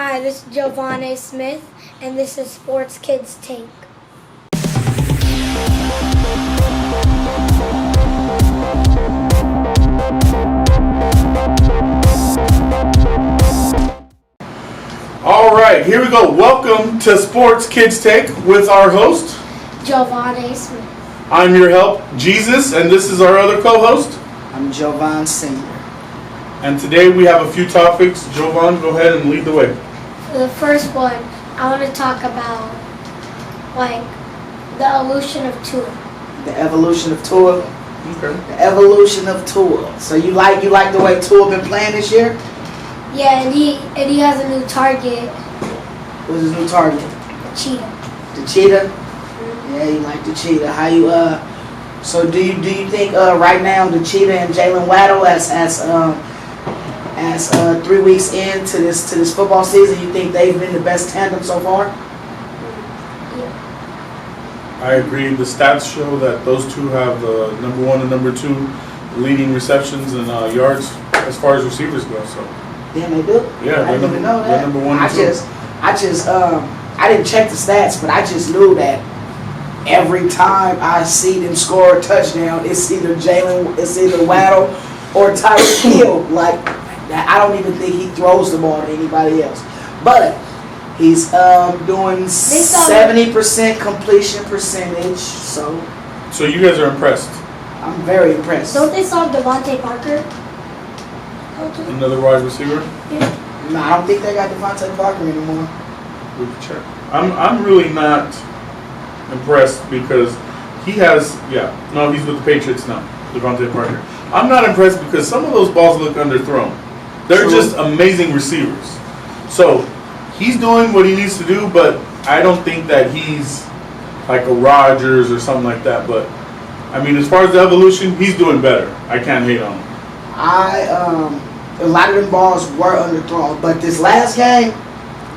Hi, this is Jovan A Smith, and this is Sports Kids Take. All right, here we go. Welcome to Sports Kids Take with our host, Jovan A Smith. I'm your help, Jesus, and this is our other co-host. I'm Jovan Sr. And today we have a few topics. Jovan, go ahead and lead the way. For the first one, I want to talk about, the evolution of Tua. The evolution of Tua. Okay. The evolution of Tua. So you like the way Tua been playing this year? Yeah, and he has a new target, What's his new target? the cheetah. The cheetah. Yeah, you like the cheetah. How you So do you think right now the cheetah and Jalen Waddle as 3 weeks into this football season, you think they've been the best tandem so far? Yeah. I agree. The stats show that those two have the number one and number two leading receptions and yards as far as receivers go. So Damn, they do. yeah, I didn't even know they're that. number one and two. I didn't check the stats, but I just knew that every time I see them score a touchdown, it's either Waddle or Tyreek Hill. Like, I don't even think he throws the ball to anybody else. But he's doing 70% completion percentage, so You guys are impressed. I'm very impressed. Don't they saw Devontae Parker? Another wide receiver. Yeah. No, I don't think they got Devontae Parker anymore. We can check. I'm really not impressed because he's with the Patriots now, Devontae Parker. I'm not impressed because some of those balls look underthrown. They're True. just amazing receivers. So he's doing what he needs to do, but I don't think that he's like a Rodgers or something like that. But I mean, as far as the evolution, he's doing better. I can't hate on him. A lot of them balls were underthrown, but this last game,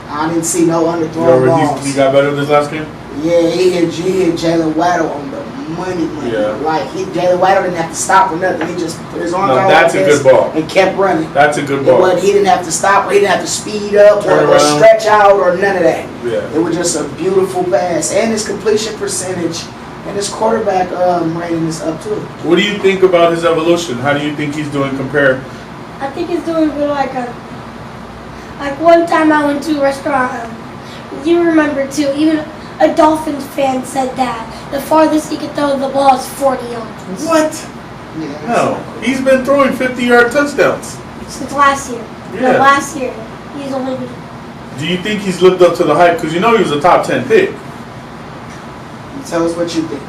I didn't see no underthrown balls. He got better this last game? Yeah, he hit Jalen Waddle on the money. Yeah. Like, Jalen Waddle didn't have to stop or nothing. He just put his arms No, on that's a good ball. and kept running. That's a good ball. He didn't have to stop, or he didn't have to speed up Turn or around. stretch out or none of that. Yeah. It was just a beautiful pass. And his completion percentage and his quarterback rating is up too. What do you think about his evolution? How do you think he's doing compared? I think he's doing good. Like one time I went to a restaurant. You remember too. Even a Dolphins fan said that the farthest he could throw the ball is 40 yards. What? Yeah, No, he's been throwing 50-yard touchdowns. Since last year. Yeah. No, last year. He's only been. Do you think he's lived up to the hype? Because you know he was a top 10 pick. Tell us what you think.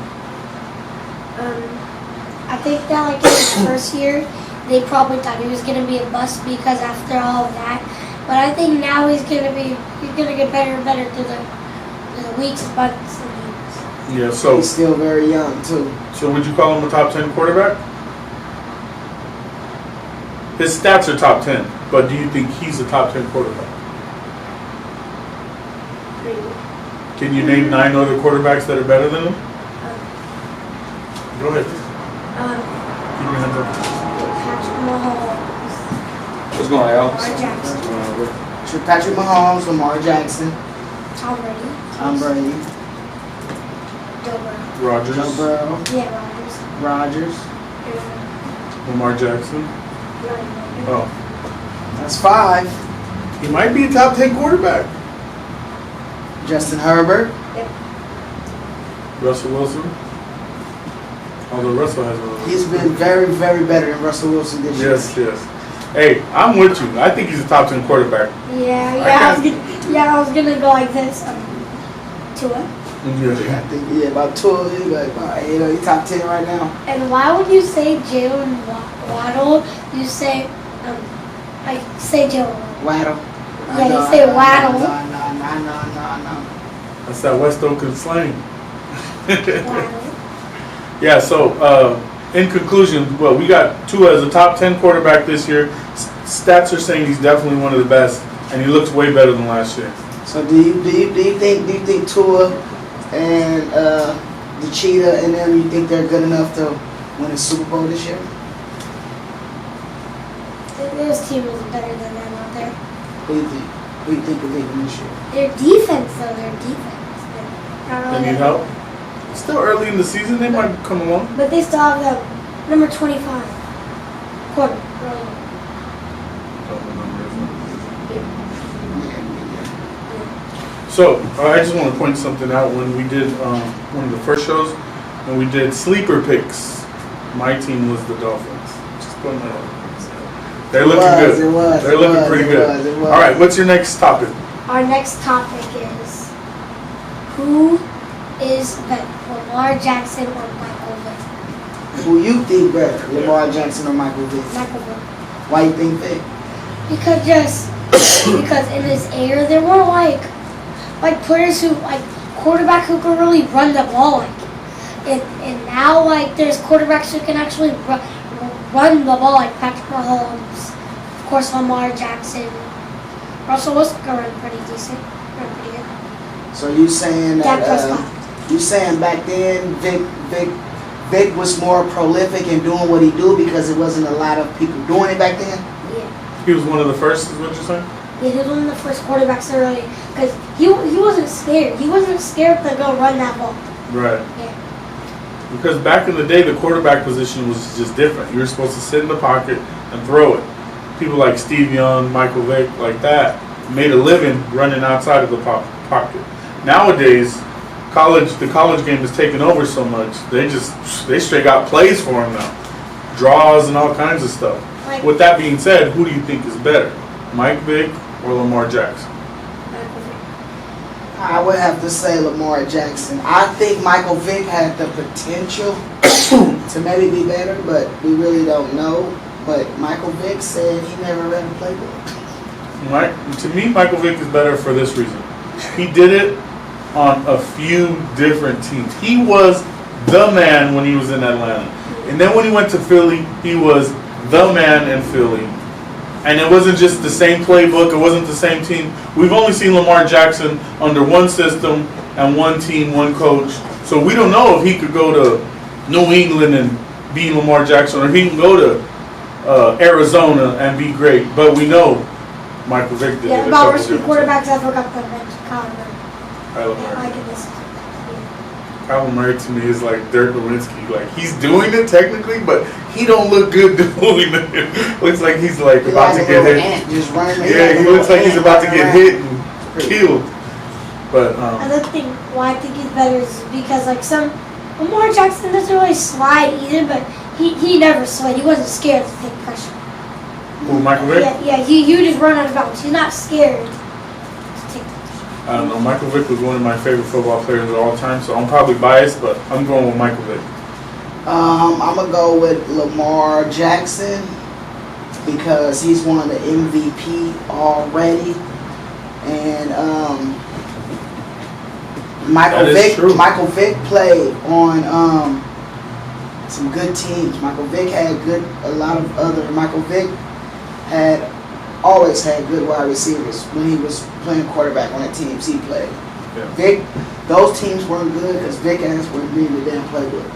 I think that in his first year, they probably thought he was going to be a bust because after all of that. But I think now he's going to get better and better through the weeks, months, and years. Yeah, so He's still very young too. would you call him a top 10 quarterback? His stats are top 10, but do you think he's a top 10 quarterback? Can you name 9 other quarterbacks that are better than him? Go ahead. Keep your hands up. Patrick Mahomes, What's going on, Alex? Lamar Jackson, Patrick Mahomes, Lamar Jackson, Tom Brady, Tom Brady, Joe Burrow. Rodgers, Joe Burrow, Yeah, Rodgers. Lamar Jackson. Oh, That's 5. he might be a top 10 quarterback. Justin Herbert. Russell Wilson. Although Russell has a... He's been very, very better than Russell Wilson this year. Yes. Hey, I'm with you. I think he's a top 10 quarterback. I was gonna go like this. Tua. I think about 2. He's top 10 right now. And why would you say Jalen Waddle? You say say Jalen. Waddle. Yeah, you say Waddle. No. That's that West Oakland slang. Waddle. Yeah, so in conclusion, we got Tua as a top 10 quarterback this year. Stats are saying he's definitely one of the best, and he looks way better than last year. So do you think Tua and the Cheetah and them, you think they're good enough to win a Super Bowl this year? This team is better than them out there. Who do you think? Who do you think will lead them this year? Their defense, though, their defense. They need help. It's still early in the season. They might come along. But they still have the number 25 quarter. So, I just want to point something out. When we did one of the first shows, when we did sleeper picks, my team was the Dolphins. Just putting that out. They're looking good. They're looking pretty good. All right, what's your next topic? Our next topic is who is better, Lamar Jackson or Michael Vick? Who you think better, Lamar Jackson or Michael Vick? Michael Vick. Why you think Vick? Because in his era there were like players who quarterback who can really run the ball and now there's quarterbacks who can actually run the ball like Patrick Mahomes, of course Lamar Jackson, Russell Wilson can run pretty decent, run pretty good. So you saying Dak that Prescott. you saying back then Vick was more prolific in doing what he do because there wasn't a lot of people doing it back then? Yeah. He was one of the first, is what you're saying? Yeah, he was one of the first quarterbacks to really, because he wasn't scared. He wasn't scared to go run that ball. Right. Yeah. Because back in the day, the quarterback position was just different. You were supposed to sit in the pocket and throw it. People like Steve Young, Michael Vick, like that, made a living running outside of the pocket. Nowadays, the college game is taking over so much. They straight got plays for him now, draws and all kinds of stuff. With that being said, who do you think is better, Mike Vick or Lamar Jackson? I would have to say Lamar Jackson. I think Michael Vick had the potential to maybe be better, but we really don't know. But Michael Vick said he never read a playbook. To me, Michael Vick is better for this reason. He did it on a few different teams. He was the man when he was in Atlanta. And then when he went to Philly, he was the man in Philly. And it wasn't just the same playbook. It wasn't the same team. We've only seen Lamar Jackson under one system and one team, one coach. So we don't know if he could go to New England and be Lamar Jackson, or he can go to Arizona and be great. But we know Michael Vick did it. Yeah, about worst quarterbacks ever got the bench. Kyler Murray. Kyler Murray to me is like Dirk Nowitzki. Like, he's doing it technically, but he don't look good doing it. Looks like he's about to get hit. Just running. Yeah, he looks like he's about to get hit and killed. But another thing why I think he's better is because Lamar Jackson doesn't really slide either, but he never slid. He wasn't scared to take pressure. Who, Michael Vick? Yeah, he would just run out of bounds. He's not scared to take pressure. I don't know. Michael Vick was one of my favorite football players of all time, so I'm probably biased, but I'm going with Michael Vick. I'm going to go with Lamar Jackson because he's won the MVP already. And Michael Vick played on some good teams. Michael Vick had always had good wide receivers when he was playing quarterback on the teams he played. Yeah. Vick, those teams weren't good because Vick ass wouldn't read the damn playbook.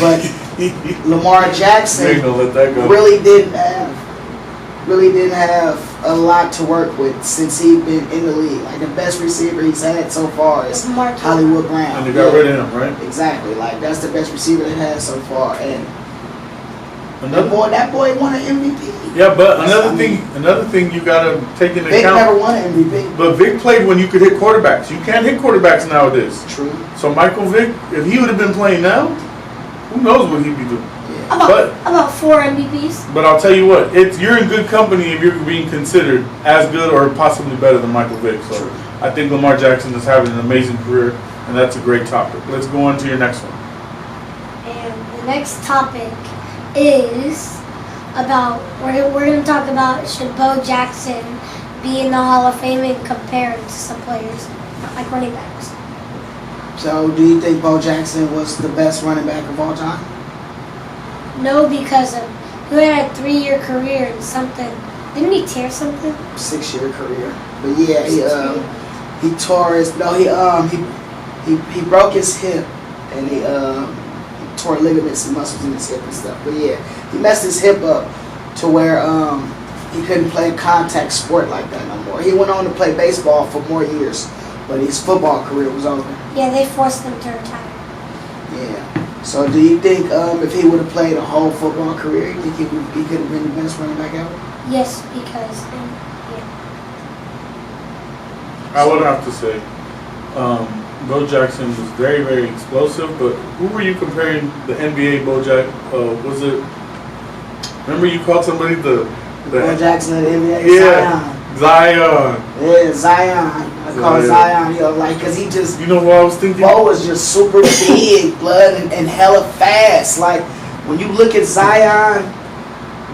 But Lamar Jackson really didn't have a lot to work with since he's been in the league. Like, the best receiver he's had so far is Hollywood Brown. And they got rid of him, right? Exactly. Like, that's the best receiver they had so far. And that boy won an MVP. Yeah, but another thing you gotta take into Vick account. never won an MVP. But Vick played when you could hit quarterbacks. You can't hit quarterbacks nowadays. True. So Michael Vick, if he would have been playing now, who knows what he'd be doing. About 4 MVPs. But I'll tell you what, you're in good company if you're being considered as good or possibly better than Michael Vick. So True. I think Lamar Jackson is having an amazing career, and that's a great topic. Let's go on to your next one. And the next topic is about, we're going to talk about, should Bo Jackson be in the Hall of Fame and compare him to some players, like running backs. So, do you think Bo Jackson was the best running back of all time? No, because he had a 3-year career and something. Didn't he tear something? 6-year career. But yeah, he tore his. No, he broke his hip and he tore ligaments and muscles in his hip and stuff. But yeah, he messed his hip up to where he couldn't play a contact sport like that no more. He went on to play baseball for more years, but his football career was over. Yeah, they forced him to retire. Yeah. So do you think if he would have played a whole football career, you think he could have been the best running back ever? Yes, because I would have to say, Bo Jackson was very, very explosive. But who were you comparing the NBA Bo Jack? Was it? Remember you called somebody the Bo Jackson of the NBA? Yeah, Zion. Yeah, Zion. I call Zion, because he just. You know what I was thinking? Bo was just super big, blood, and hella fast. Like when you look at Zion,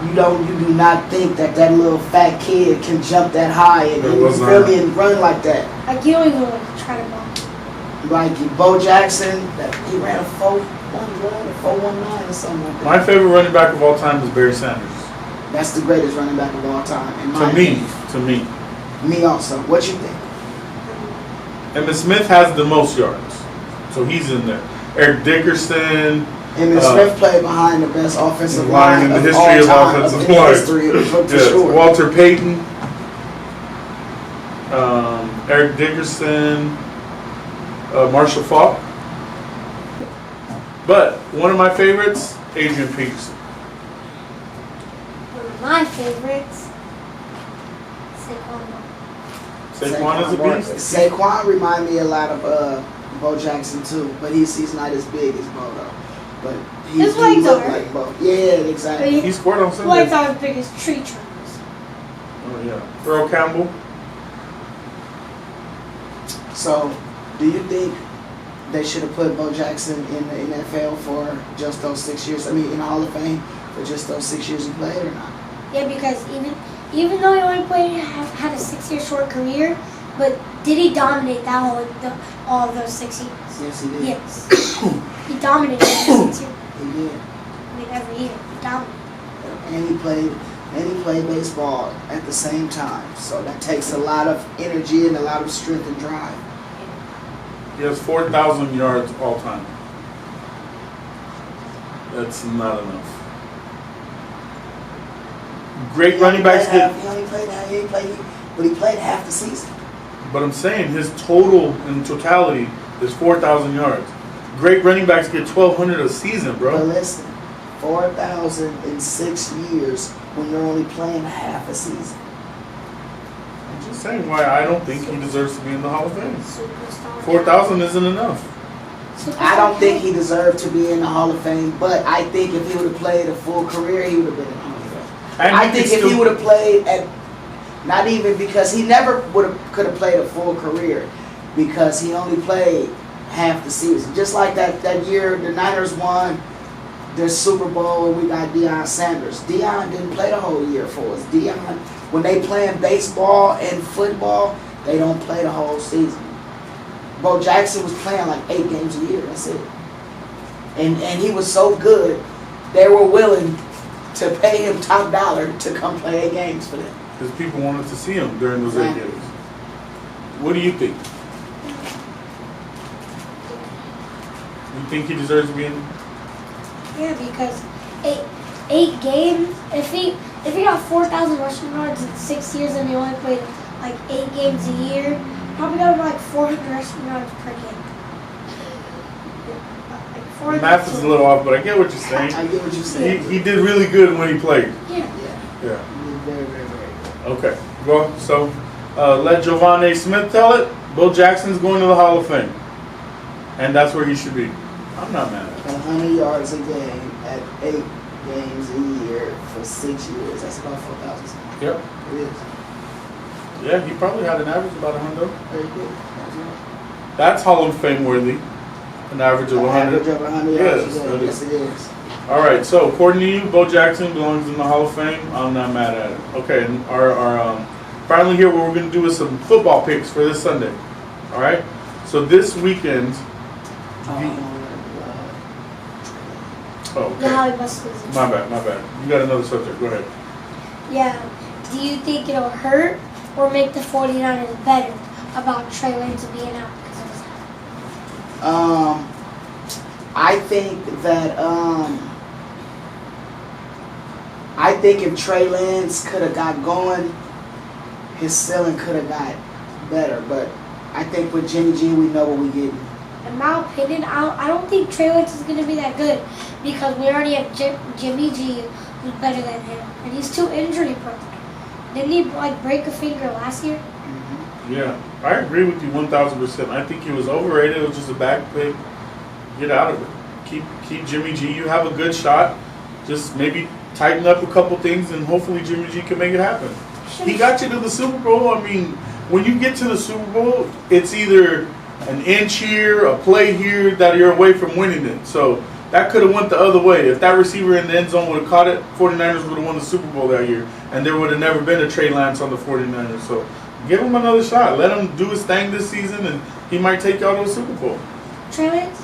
you do not think that little fat kid can jump that high and really run like that. Like, you don't even want to try to ball. Like Bo Jackson, he ran a 4.11 or 4.19 or something like that. My favorite running back of all time is Barry Sanders. That's the greatest running back of all time. In my opinion. To me. Me also. What you think? Emmitt Smith has the most yards, so he's in there. Eric Dickerson. Emmitt Smith played behind the best offensive line in the history of offensive line. For sure. Walter Payton, Eric Dickerson, Marshall Faulk. But one of my favorites, Adrian Peterson. One of my favorites, Saquon is a beast. Saquon remind me a lot of Bo Jackson too, but he's not as big as Bo though. But he looked like Bo. Yeah, exactly. He scored on Sunday. Legs are as big as tree trunks. Oh yeah. Earl Campbell. So, do you think they should have put Bo Jackson in the NFL for just those 6 years? I mean, in the Hall of Fame for just those 6 years he played, or not? Yeah, because even though he only had a 6-year short career, but did he dominate all of those 6 years? Yes, he did. Yes. He dominated every 6 years. He did. I mean, every year he dominated. And he played baseball at the same time. So that takes a lot of energy and a lot of strength and drive. He has 4,000 yards all time. That's not enough. Great running backs get. But he played half the season. But I'm saying his total in totality is 4,000 yards. Great running backs get 1,200 a season, bro. But listen, 4,000 in 6 years when you're only playing half a season. I'm just saying why I don't think he deserves to be in the Hall of Fame. Superstar. 4,000 isn't enough. I don't think he deserved to be in the Hall of Fame, but I think if he would have played a full career, he would have been in the Hall of Fame. And I think if he would have played at, not even because he never could have played a full career because he only played half the season. Just like that year the Niners won their Super Bowl and we got Deion Sanders. Deion didn't play the whole year for us. Deion, when they playing baseball and football, they don't play the whole season. Bo Jackson was playing like 8 games a year. That's it. And he was so good, they were willing to pay him top dollar to come play 8 games for them. Because people wanted to see him during those 8 games. What do you think? You think he deserves to be in? Yeah, because 8 games. If he got 4,000 rushing yards in 6 years and he only played like 8 games a year, probably got like 400 rushing yards per game. The math is a little off, but I get what you're saying. I get what you're saying. He did really good when he played. Yeah. Yeah. He did very, very, very good. Okay. Well, so let Jovan A Smith tell it. Bo Jackson's going to the Hall of Fame. And that's where he should be. I'm not mad at it. 100 yards a game at 8 games a year for 6 years. That's about 4,000. Yep. It is. Yeah, he probably had an average of about 100. Very good. That's Hall of Fame worthy. An average of 100. Average of 100 Yes, yards. Yes, it is. All right. So according to you, Bo Jackson belongs in the Hall of Fame. I'm not mad at it. Okay. And our finally here, what we're gonna do is some football picks for this Sunday. All right. So this weekend. Oh, okay. Yeah, he must lose it. My bad. You got another subject. Go ahead. Yeah. Do you think it'll hurt or make the 49ers better about Trey Lance being out because of his health? think if Trey Lance could have got going, his ceiling could have got better. But I think with Jimmy G, we know what we're getting. In my opinion, I don't think Trey Lance is going to be that good because we already have Jimmy G, who's better than him, and he's too injury prone. Didn't he break a finger last year? Yeah, I agree with you 1,000%. I think he was overrated. It was just a back pick. Get out of it. Keep Jimmy G. You have a good shot. Just maybe tighten up a couple things, and hopefully Jimmy G can make it happen. He got you to the Super Bowl. I mean, when you get to the Super Bowl, it's either an inch here, a play here that you're away from winning it. So that could have went the other way. If that receiver in the end zone would have caught it, 49ers would have won the Super Bowl that year, and there would have never been a Trey Lance on the 49ers. So give him another shot. Let him do his thing this season, and he might take y'all to a Super Bowl. Trey Lance?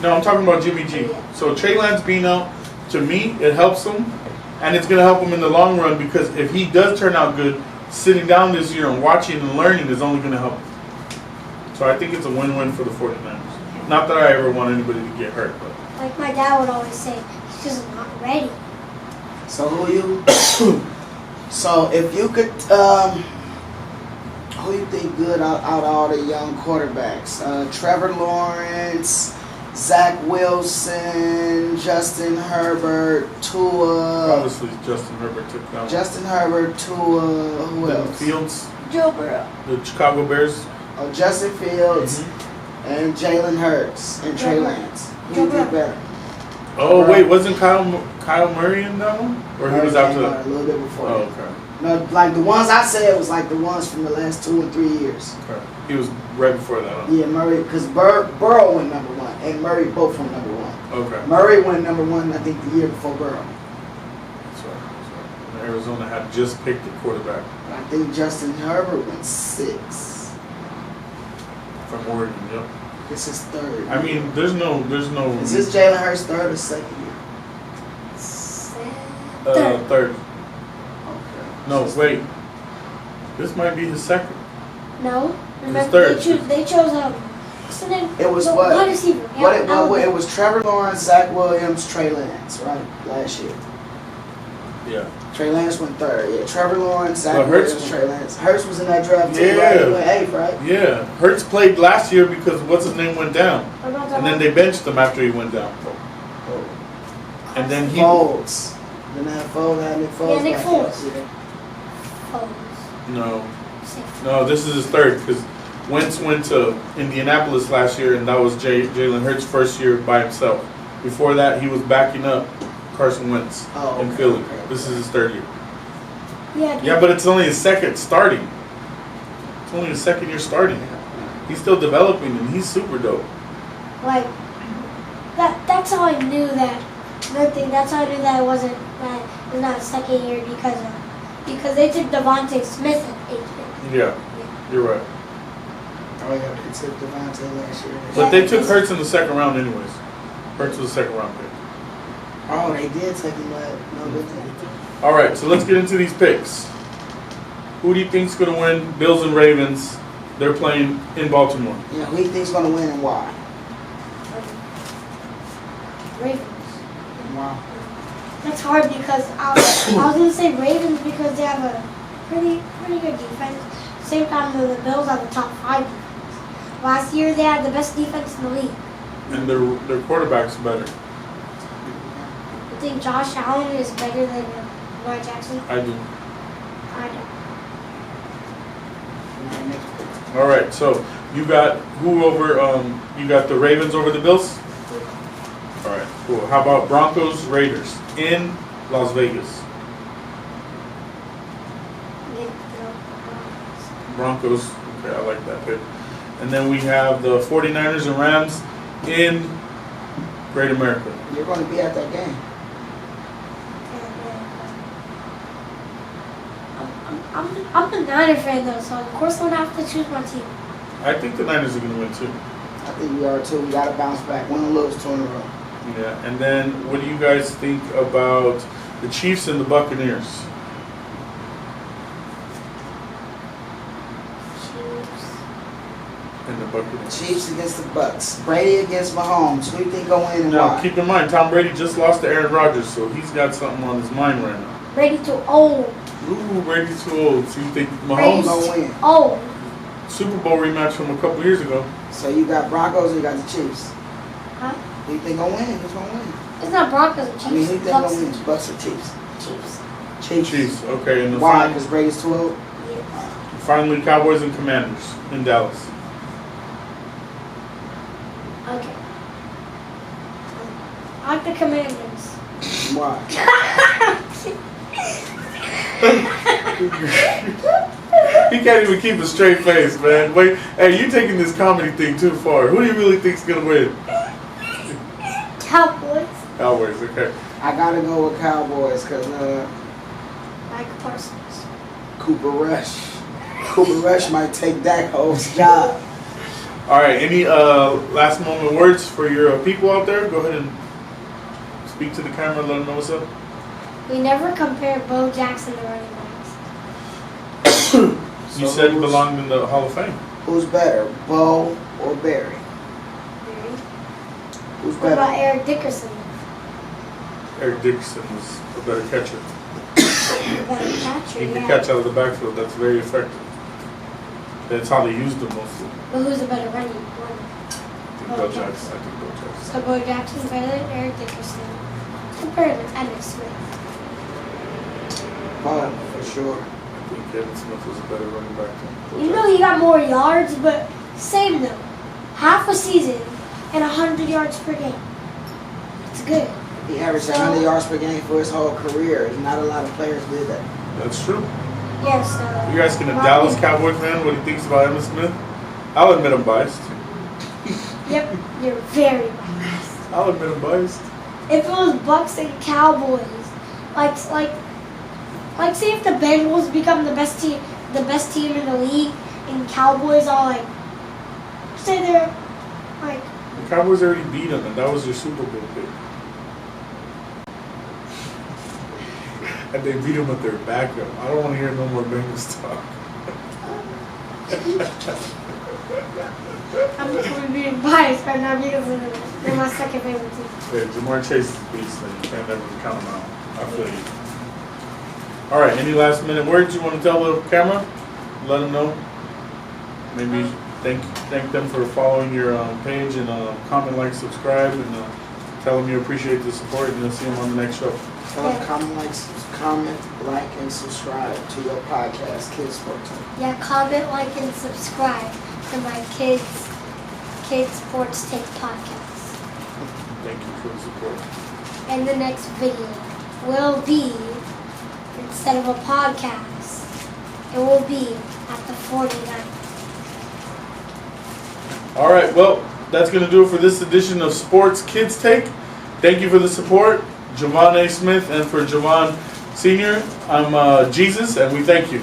No, I'm talking about Jimmy G. So Trey Lance being out, to me, it helps him, and it's going to help him in the long run because if he does turn out good, sitting down this year and watching and learning is only going to help him. So I think it's a win-win for the 49ers. Not that I ever want anybody to get hurt, but. Like my dad would always say, he's just not ready. So who you? So if you could, who you think good out of all the young quarterbacks? Trevor Lawrence, Zach Wilson, Justin Herbert, Tua. Obviously, Justin Herbert took that one. Justin Herbert, Tua. Who else? Fields, Joe Burrow. the Chicago Bears. Oh, Justin Fields and Jalen Hurts and Trey Lance. Who you think better? Oh, wait, wasn't Kyle Murray in that one? Or he was after that? A little bit before. Oh, that. okay. No, like the ones I said was like the ones from the last 2 or 3 years. Okay. He was right before that, huh? Yeah, Murray, because Burrow went number 1 and Murray both went number 1. Okay. Murray went number 1, I think, the year before Burrow. That's right. And Arizona had just picked a quarterback I think Justin Herbert went 6. from Oregon, yep. This is 3rd. I mean, there's no. Is this Jalen Hurts' 3rd or 2nd year? Third. Okay. No, wait. This might be his second. No. Remember, third. They chose what's the name? It was the what? wide receiver. It was Trevor Lawrence, Zach Williams, Trey Lance, right? Last year. Yeah. Trey Lance went 3rd. Yeah, Trevor Lawrence, Zach But Hurts Williams, Trey Lance. Hurts was in that draft too, Yeah. right? He went 8th, right? Yeah. Hurts played last year because what's his name went down. And then they benched him after he went down. And then he. Foles. Then that Foles had Nick Foles. Yeah, Nick back Foles. there. No. No, this is his 3rd because Wentz went to Indianapolis last year, and that was Jalen Hurts' first year by himself. Before that, he was backing up Carson Wentz in Philly. Okay. This is his 3rd year. Yeah, but it's only his 2nd starting. It's only his 2nd year starting. He's still developing, and he's super dope. like that's how I knew that. Another thing, that's how I knew that it was not a 2nd year because they took Devontae Smith at 8th. Yeah, you're right. Oh yeah, they took Devontae last year. But they took Hurts in the 2nd round anyways. Hurts was a 2nd round pick. Oh, they did take him last. No, they didn't. All right, so let's get into these picks. Who do you think's going to win? Bills and Ravens. They're playing in Baltimore. Yeah, who do you think's gonna win and why? Ravens. Wow. That's hard because I was gonna say Ravens because they have a pretty good defense. Same time the Bills have the top 5 defense. Last year they had the best defense in the league. And their quarterback's better. I think Josh Allen is better than Lamar Jackson. I do. I don't. All right, so you got who over? You got the Ravens over the Bills. All right, cool. How about Broncos Raiders in Las Vegas? Broncos. Okay, I like that pick. And then we have the 49ers and Rams in Great America. You're going to be at that game. I'm a Niner fan though, so of course I'm gonna have to choose my team. I think the Niners are going to win too. I think we are too. We got to bounce back. Win or lose 2 in a row. Yeah, and then what do you guys think about the Chiefs and the Buccaneers? And the Buccaneers. Chiefs against the Bucks. Brady against Mahomes. Who do you think gonna win and Now, why? keep in mind, Tom Brady just lost to Aaron Rodgers, so he's got something on his mind right now. Brady too old. Ooh, Brady's too old. So you think Brady's Mahomes? gonna win. old. Super Bowl rematch from a couple years ago. So you got Broncos or you got the Chiefs? Huh? Who you think gonna win? Who's gonna win? It's not Broncos or Chiefs. I mean, who you think Bucks gonna and win? Bucks or Chiefs? Chiefs. Chiefs. Chiefs. Okay, and the Why? final, Because Brady's too old? Yeah. finally Cowboys and Commanders in Dallas. Okay. I like the Commanders. Why? He can't even keep a straight face, man. Wait, hey, you taking this comedy thing too far. Who do you really think's gonna win? Cowboys. Cowboys. Okay. I gotta go with Cowboys because Mike Parsons. Cooper Rush. Cooper Rush might take that Hope's job. All right. Any last moment words for your people out there? Go ahead and speak to the camera. Let them know what's up. We never compare Bo Jackson to running backs. You said he belonged in the Hall of Fame. Who's better, Bo or Barry? Barry. Who's What about better? Eric Dickerson? Eric Dickerson was a better catcher. Better catcher, He can yeah. catch out of the backfield. That's very effective. That's how they used him mostly. But who's a better runner? I think Bo Jackson. I think Bo Jackson. So Bo Jackson's better than Eric Dickerson. Compared to Emmitt Smith. Bo, for sure. I think Kevin Smith was a better running back than Bo You know Jackson. he got more yards, but same though. Half a season and 100 yards per game. It's good. He averaged So- 100 yards per game for his whole career. Not a lot of players did that. That's true. Yeah, so. You guys can a my Dallas opinion- Cowboy fan what he thinks about Emmitt Smith? I'll admit I'm biased. Yep, you're very biased. I'll admit I'm biased. If it was Bucks and Cowboys, like say if the Bengals become the best team in the league, and Cowboys are like, say they're like, The Cowboys already beat them, and that was their Super Bowl pick. And they beat them with their backup. I don't want to hear no more Bengals talk. I'm being biased right now because they're my second favorite team. Yeah, Jamar Chase is a beast, and you can't never count him out. I feel you. All right, any last minute words you want to tell the camera? Let them know. Maybe thank them for following your page and comment, like, subscribe, and tell them you appreciate the support, and you'll see them on the next show. Tell them comment, like, and subscribe to your podcast, Kids Sports Talk. Yeah, comment, like, and subscribe to my Kids Sports Take podcast. Thank you for the support. And the next video will be, instead of a podcast, it will be at the 49th. All right, well, that's going to do it for this edition of Sports Kids Take. Thank you for the support, Jovan A Smith, and for Jovan Sr., I'm Jesus, and we thank you.